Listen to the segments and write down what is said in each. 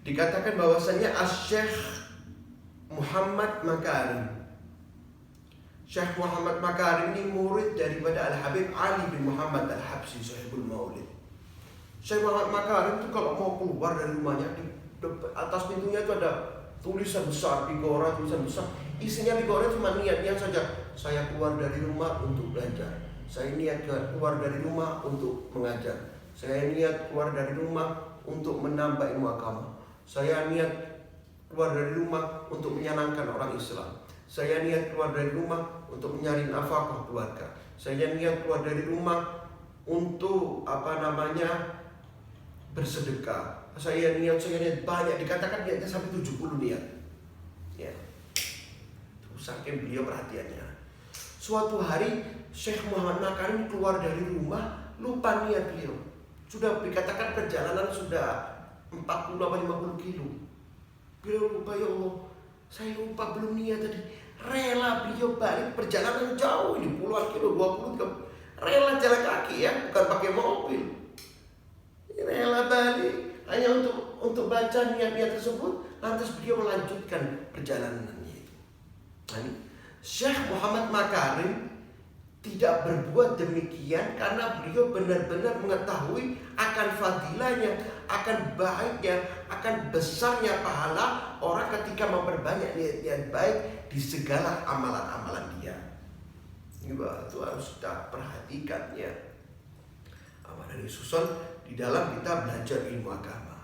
Dikatakan bahwasanya Syekh Muhammad Makarim. Syekh Muhammad Makarim ini murid daripada Al-Habib Ali bin Muhammad Al-Habsyi Sahibul Maulid. Syekh Muhammad Makarim itu kalau mau keluar dari rumahnya, di atas pintunya itu ada tulisan besar, bigora, tulisan besar. Isinya bigora cuma niatnya saja. Saya keluar dari rumah untuk belajar. Saya niat keluar dari rumah untuk mengajar. Saya niat keluar dari rumah untuk menambah ilmu agama. Saya niat keluar dari rumah untuk menyenangkan orang Islam. Saya niat keluar dari rumah untuk mencari nafkah keluarga. Saya niat keluar dari rumah untuk bersedekah. Saya niat banyak, dikatakan niatnya sampai 70 niat. Ya. Saking beliau perhatiannya. Suatu hari Syekh Muhammad Makarim keluar dari rumah, lupa niat beliau. Sudah dikatakan perjalanan sudah 40 atau 50 kilo. Beliau lupa, ya Allah, saya lupa belum niat tadi. Rela beliau balik perjalanan jauh ini, puluhan kilo, 20 kilo. Rela jalan kaki ya, bukan pakai mobil. Rela balik hanya untuk baca niat-niat tersebut. Lantas beliau melanjutkan perjalanannya itu. Nah, Syekh Muhammad Makarim tidak berbuat demikian karena beliau benar-benar mengetahui akan fadilahnya, akan baiknya, akan besarnya pahala orang ketika memperbanyak niat-niat baik di segala amalan-amalan dia. Ini itu harus kita perhatikan ya. Amalan disusun di dalam kita belajar ilmu agama.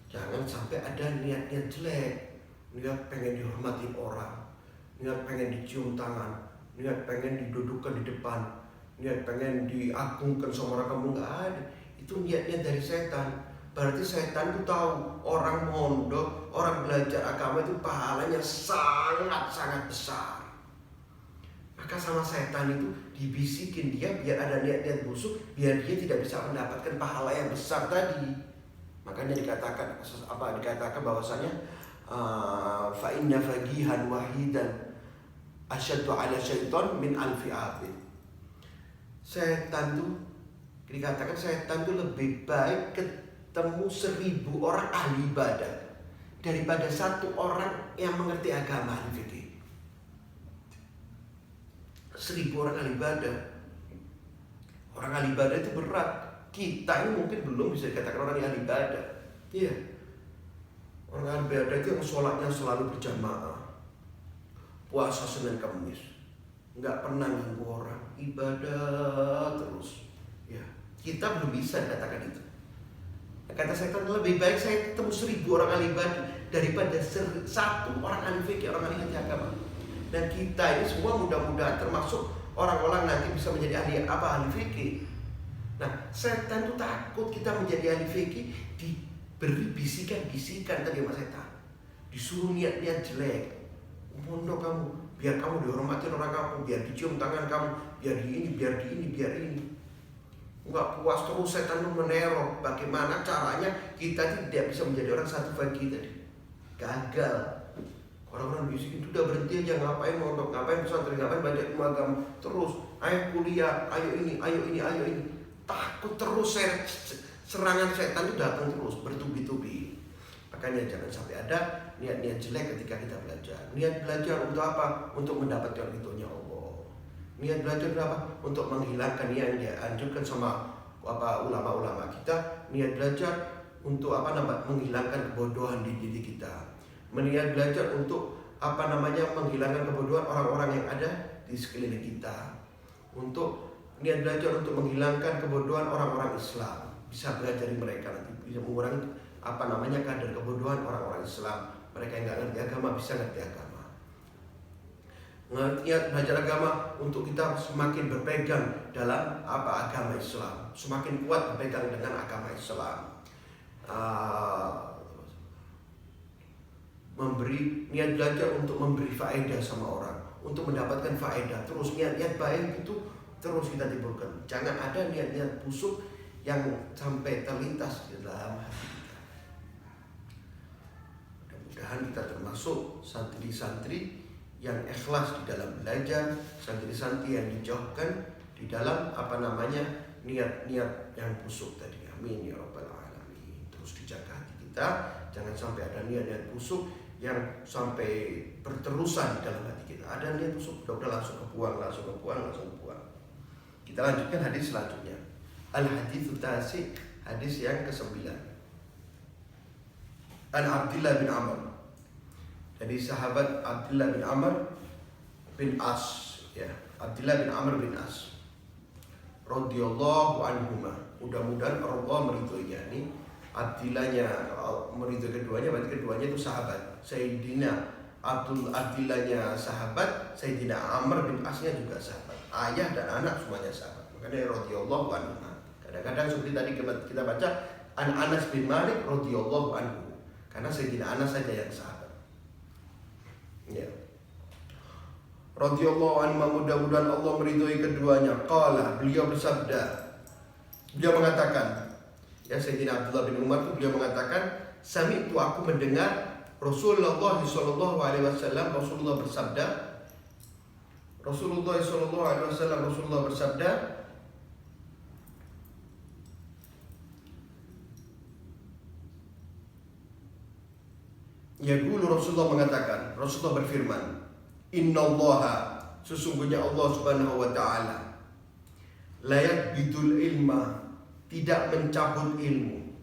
Jangan sampai ada niat-niat jelek, niat pengen dihormati orang, niat pengen dicium tangan, niat pengen didudukkan di depan, niat pengen diagungkan sama orang kamu, nggak ada. Itu niatnya dari setan. Berarti setan itu tahu orang mondok, orang belajar agama itu pahalanya sangat-sangat besar. Maka sama setan itu dibisikin dia biar ada niat-niat busuk, biar dia tidak bisa mendapatkan pahala yang besar tadi. Makanya dikatakan bahwasanya fa inna fagihan wahidan asyaddu ala syaitan min alfi abid. Setan tuh dikatakan setan tuh lebih baik ketemu 1000 orang ahli ibadah daripada 1 orang yang mengerti agama ahli fikih. 1000 orang ahli ibadah. Orang ahli ibadah itu berat. Kita ini mungkin belum bisa dikatakan orang yang ahli ibadah. Iya. Orang ahli ibadah itu yang sholatnya selalu berjamaah, puasa Senin Kamis, nggak pernah ganggu orang, ibadah terus. Ya, kita belum bisa katakan itu. Kata setan, lebih baik saya ketemu 1000 orang ahli ibadah daripada 1 orang ahli fikih, orang ahli agama. Dan kita ini semua mudah-mudahan termasuk orang-orang nanti bisa menjadi ahli fikih. Nah, setan itu takut kita menjadi ahli fikih, diberi bisikan-bisikan tadi sama setan, disuruh niat-niat jelek. Mondok kamu, biar kamu dihormati orang kamu, biar dicium tangan kamu, biar di ini, biar di ini, biar ini. Enggak puas terus setan itu meneror. Bagaimana caranya kita tidak bisa menjadi orang satu fikih tadi? Gagal. Orang-orang bisikin, udah berhenti aja, ngapain mondok, ngapain pesantren, ngapain belajar ilmu agama terus, ayo kuliah, ayo ini, ayo ini, ayo ini. Takut terus serangan setan itu datang terus bertubi-tubi. Makanya jangan sampai ada niat-niat jelek ketika kita belajar. Niat belajar untuk apa? Untuk mendapatkan ridhonya Allah. Niat belajar untuk apa? Untuk menghilangkan yang dianjurkan sama ulama-ulama kita. Niat belajar untuk menghilangkan kebodohan di diri kita. Niat belajar untuk menghilangkan kebodohan orang-orang yang ada di sekeliling kita. Untuk niat belajar untuk menghilangkan kebodohan orang-orang Islam. Bisa belajar dari mereka nanti, bisa mengurangi kadar kebodohan orang-orang Islam. Mereka yang nggak ngerti agama bisa ngerti agama. Niat belajar agama untuk kita semakin berpegang dalam agama Islam, semakin kuat berpegang dengan agama Islam. Niat belajar untuk memberi faedah sama orang, untuk mendapatkan faedah. Terus niat-niat baik itu terus kita timbulkan. Jangan ada niat-niat busuk yang sampai terlintas di dalam hati kita. Mudah-mudahan kita termasuk santri-santri yang ikhlas di dalam belajar, santri-santri yang dijauhkan di dalam niat-niat yang busuk tadi. Amin ya rabbal alamin. Terus dijaga hati kita. kita. Jangan sampai ada niat-niat busuk yang sampai berterusan dalam hati kita. Ada niat busuk, udah langsung kebuang. Kita lanjutkan hadis selanjutnya. Al-haditsu tasi, hadis yang ke-9. An Abdullah bin Amr, dari sahabat Abdullah bin Amr bin As, ya, Abdullah bin Amr bin As radhiyallahu anhuma. Mudah-mudahan Allah meridhoinya. Ini Abdillahnya meridhoi keduanya, berarti keduanya itu sahabat. Sayyidina Abdillahnya sahabat, Sayyidina Amr bin Asnya juga sahabat. Ayah dan anak semuanya sahabat. Makanya radhiyallahu anhuma. Kadang-kadang seperti tadi kita baca An Anas bin Malik radhiyallahu anhu, karena Sayyidina Anas saja yang sahabat. Ya. Radhiyallahu anhu, mudah-mudahan Allah meridhoi keduanya. Qala, beliau bersabda. Beliau mengatakan, ya, Sayyidina Abdullah bin Umar itu beliau mengatakan, sami'tu, aku mendengar Rasulullah sallallahu alaihi wasallam, Rasulullah bersabda, ya, dulu Rasulullah mengatakan, Rasulullah berfirman, innallaha, sesungguhnya Allah subhanahu wa ta'ala, la yakbidul ilma, tidak mencabut ilmu.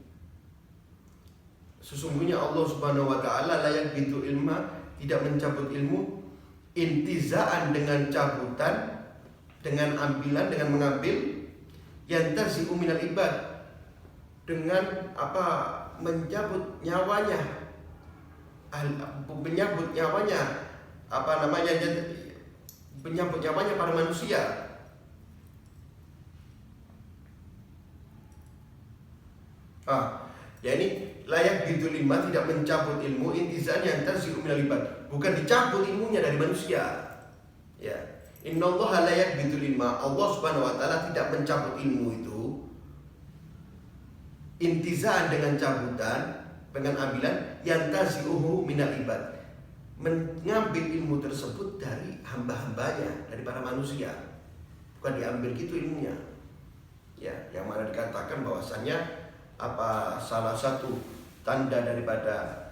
Sesungguhnya Allah subhanahu wa ta'ala la yakbidul ilma, tidak mencabut ilmu, intizaan, dengan cabutan, dengan ambilan, dengan mengambil, yantazi'u minal ibad, dengan apa, mencabut nyawanya, menyambut nyawanya para manusia. Ya, ini layak gitu lima, tidak mencabut ilmu, intizan yang tazi'u minal ibad, bukan dicabut ilmunya dari manusia. Ya, innallaha layak gitu lima, Allah subhanahu wa ta'ala tidak mencabut ilmu itu, intizan dengan cabutan, dengan ambilan, yang tazi'uhu minal ibad, mengambil ilmu tersebut dari hamba-hambanya, dari para manusia, bukan diambil gitu ilmunya. Ya, yang mana dikatakan bahwasanya salah satu tanda daripada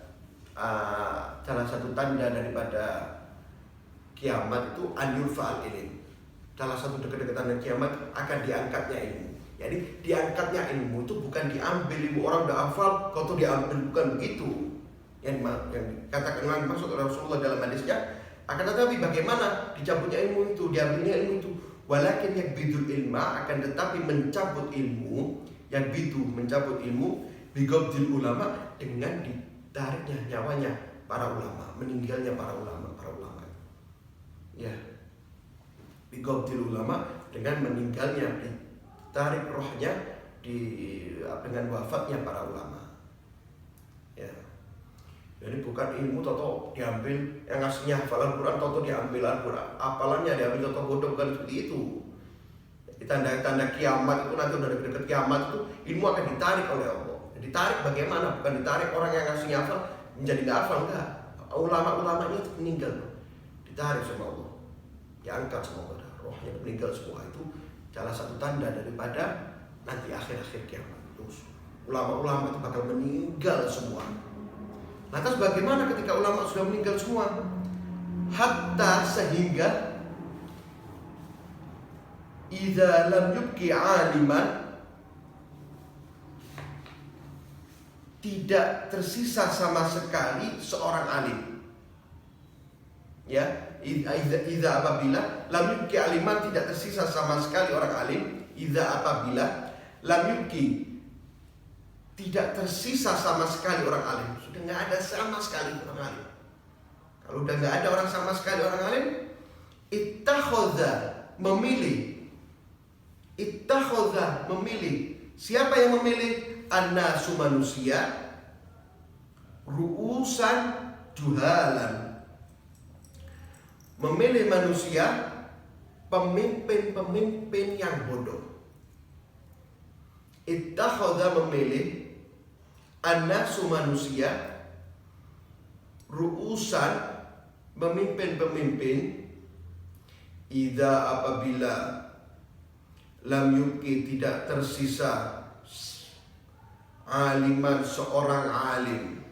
kiamat itu an yurfa'al ilm. Salah satu dekat-dekatan kiamat akan diangkatnya ilmu. Jadi diangkatnya ilmu itu bukan diambil ilmu orang udah hafal, kau tuh diambil, bukan begitu. Yang katakan maksud Rasulullah dalam hadisnya, akan tetapi bagaimana dicabutnya ilmu itu, diambilnya ilmu itu. Walakin yakbidul ilma, akan tetapi mencabut ilmu, mencabut ilmu, bigobdil ulama, dengan ditariknya nyawanya para ulama, meninggalnya para ulama. Ya, bigobdil ulama, dengan meninggalnya, ditarik rohnya dengan wafatnya para ulama. Ya, jadi bukan ilmu toto diambil, yang aslinya hafalan Quran toto diambil Al-Quran, apalannya diambil toto bodoh, bukan seperti itu. Tanda-tanda kiamat itu nanti udah dekat kiamat itu ilmu akan ditarik oleh Allah. Ditarik bagaimana? Bukan ditarik orang yang aslinya hafal menjadi nggak hafal, enggak. Ulama-ulamanya itu meninggal, ditarik sama Allah, diangkat sama Allah, rohnya meninggal semua. Itu salah satu tanda daripada nanti akhir-akhir kiamat. Terus ulama-ulama itu bakal meninggal semua. Lantas bagaimana ketika ulama sudah meninggal semua? Hatta sehingga idza lam yubqi aliman, tidak tersisa sama sekali seorang alim. Ya, idza apabila lam yubqi aliman, tidak tersisa sama sekali orang alim. Idza apabila lam yubqi, tidak tersisa sama sekali orang alim. Sudah nggak ada sama sekali orang alim. Kalau udah nggak ada orang sama sekali orang alim, ittakhadha, memilih. Ittakhadha, memilih. Siapa yang memilih? Annasu, manusia, ru'usan juhalan, memilih manusia pemimpin-pemimpin yang bodoh. Ittakhadha, memilih, annasu, manusia, ru'usan, pemimpin-pemimpin, idza apabila lam yubqi, tidak tersisa aliman seorang alim.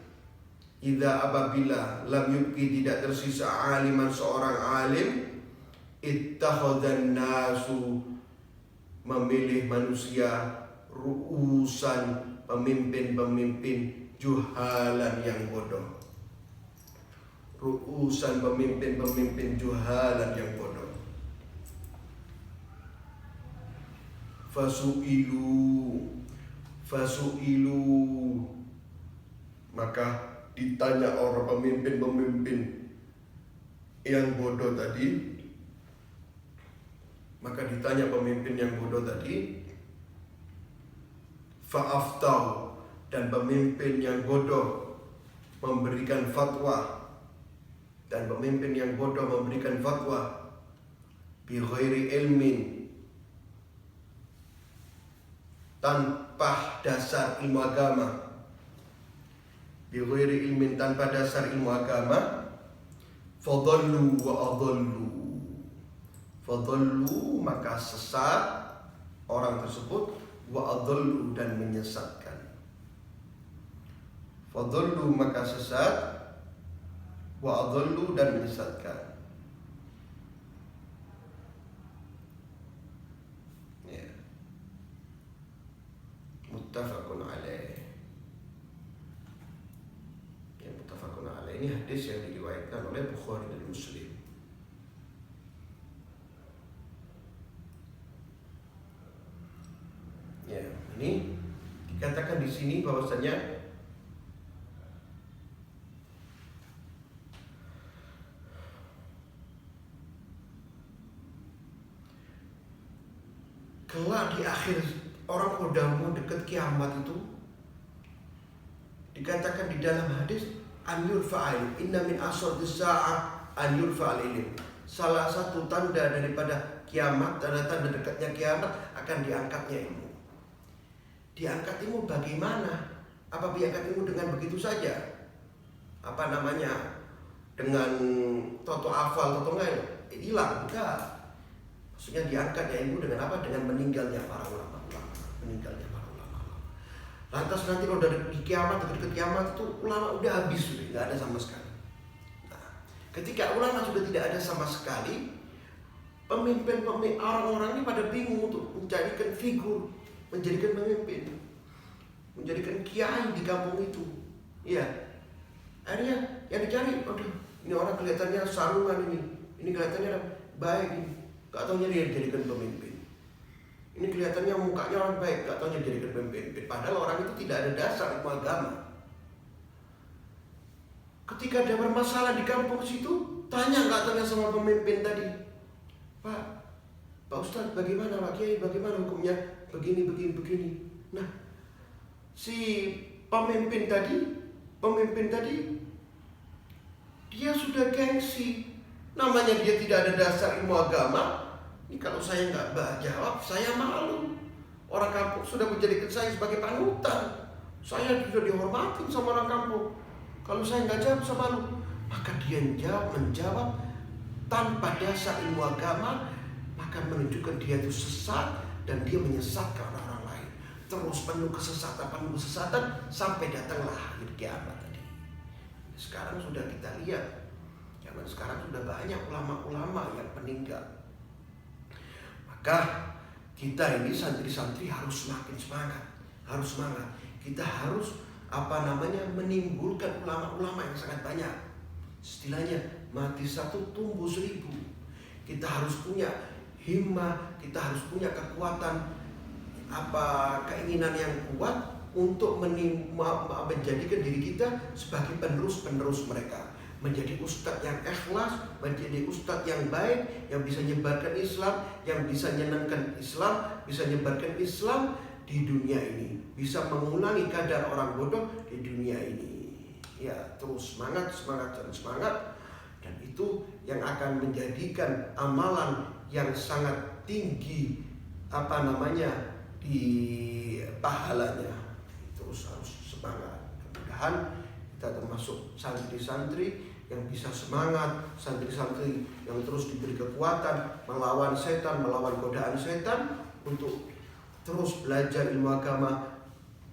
Idza apabila lam yubqi tidak tersisa aliman seorang alim, ittakhadhan nasu memilih manusia ru'usan pemimpin-pemimpin juhalan yang bodoh. Ru'usan pemimpin-pemimpin juhalan yang bodoh. Fasu'ilu maka ditanya orang pemimpin-pemimpin yang bodoh tadi. Maka ditanya pemimpin yang bodoh tadi, fa'aftau, dan pemimpin yang bodoh memberikan fatwa, dan pemimpin yang bodoh memberikan fatwa bi ghairi ilmin, tanpa dasar ilmu agama. Bi ghairi ilmin, tanpa dasar ilmu agama. Fadallu wa adallu. Fadallu maka sesat orang tersebut, wa adallu dan menyesatkan. Fadallu maka sesat, wa adallu dan menyesatkan. Ya. Muttafaqun alaih. Ya, muttafaqun alaih ini hadis yang diriwayatkan oleh Bukhari dan Muslim. Ya, ini dikatakan di sini bahwasanya kelak di akhir orang udah mau dekat kiamat itu, dikatakan di dalam hadis an yurfa'al inna min asradis sa'ah an yurfa'al ilm. Salah satu tanda daripada kiamat, tanda-tanda dekatnya kiamat akan diangkatnya ilmu. Diangkat ilmu bagaimana? Apa diangkat ilmu dengan begitu saja? Apa namanya? Dengan toto hafal, toto nggak hilang? Enggak. Maksudnya diangkatnya ilmu dengan apa? Dengan meninggalnya para ulama-ulama. Meninggalnya para ulama. Lantas nanti kalau dari di kiamat, dekat kiamat itu ulama udah habis, sudah nggak ada sama sekali. Nah, ketika ulama sudah tidak ada sama sekali, pemimpin-pemimpin orang-orang ini pada bingung untuk menjadikan figur, menjadikan pemimpin, menjadikan kiai di kampung itu. Iya. Akhirnya yang dicari, aduh, ini orang kelihatannya sarungan ini kelihatannya baik ini, gak taunya dia dijadikan pemimpin. Ini kelihatannya mukanya orang baik, gak taunya dijadikan pemimpin. Padahal orang itu tidak ada dasar ilmu agama. Ketika dia bermasalah di kampung situ, tanya gak tanya sama pemimpin tadi, Pak Ustadz, bagaimana Pak Kiai, bagaimana hukumnya? Begini. Nah, si pemimpin tadi dia sudah gengsi. Namanya dia tidak ada dasar ilmu agama. Ini kalau saya nggak jawab, saya malu. Orang kampung sudah menjadikan saya sebagai panutan. Saya sudah dihormatin sama orang kampung. Kalau saya nggak jawab, saya malu. Maka dia menjawab tanpa dasar ilmu agama, maka menunjukkan dia itu sesat dan dia menyesatkan orang lain. Terus penuh kesesatan sampai datanglah akhir kiamat tadi. Sekarang sudah kita lihat, zaman sekarang sudah banyak ulama-ulama yang meninggal. Maka kita ini santri-santri harus semakin semangat. Kita harus menimbulkan ulama-ulama yang sangat banyak. Istilahnya mati satu tumbuh 1000. Kita harus punya himmah, kita harus punya kekuatan, keinginan yang kuat untuk menjadikan diri kita sebagai penerus mereka, menjadi ustadz yang ikhlas, menjadi ustadz yang baik, yang bisa menyebarkan Islam, yang bisa menyenangkan Islam, bisa menyebarkan Islam di dunia ini, bisa mengulangi kadar orang bodoh di dunia ini. Ya, terus semangat, dan itu yang akan menjadikan amalan yang sangat tinggi di pahalanya. Terus harus semangat. Mudah-mudahan kita termasuk santri-santri yang bisa semangat, santri-santri yang terus diberi kekuatan melawan setan, melawan godaan setan, untuk terus belajar ilmu agama,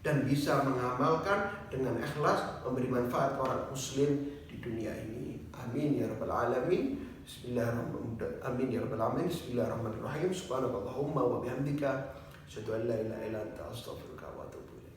dan bisa mengamalkan dengan ikhlas, memberi manfaat orang muslim di dunia ini. Amin ya rabbal alamin. Bismillahirrahmanirrahim. Amin ya rabbal alamin. Bismillahirrahmanirrahim. Subhanakallahumma wa bihamdika asyhadu an la ilaha illa anta astaghfiruka wa atubu ilaik.